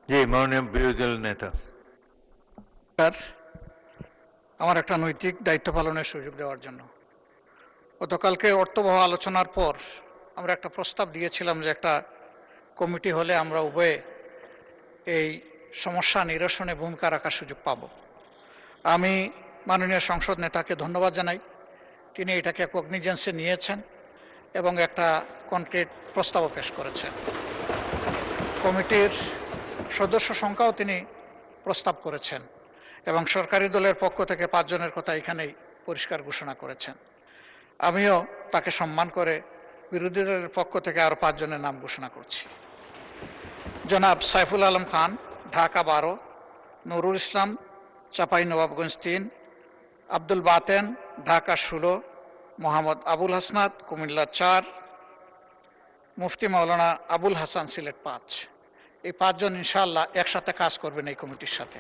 জি, মাননীয় বিরোধী দল নেতা। স্যার, আমার একটা নৈতিক দায়িত্ব পালনের সুযোগ দেওয়ার জন্য। গতকালকে অর্থবহ আলোচনার পর আমরা একটা প্রস্তাব দিয়েছিলাম যে একটা কমিটি হলে আমরা উভয়ে এই সমস্যা নিরসনে ভূমিকা রাখার সুযোগ পাব। আমি মাননীয় সংসদ নেতাকে ধন্যবাদ জানাই, তিনি এটাকে কগনিজেন্সে নিয়েছেন এবং একটা কনক্রিট প্রস্তাবও পেশ করেছেন। কমিটির সদস্য সংখ্যাও তিনি প্রস্তাব করেছেন এবং সরকারি দলের পক্ষ থেকে 5 জনের কথা এখানেই পরিষ্কার ঘোষণা করেছেন। আমিও তাকে সম্মান করে বিরোধী দলের পক্ষ থেকে আরও 5 জনের নাম ঘোষণা করছি। জনাব সাইফুল আলম খান, ঢাকা 12, নুরুল ইসলাম, চাঁপাইনবাবগঞ্জ 3, আব্দুল বাতেন, ঢাকা 16, মোহাম্মদ আবুল হাসনাত, কুমিল্লা 4, মুফতি মাওলানা আবুল হাসান, সিলেট 5। এই 5 জন ইনশাআল্লাহ একসাথে কাজ করবেন এই কমিটির সাথে।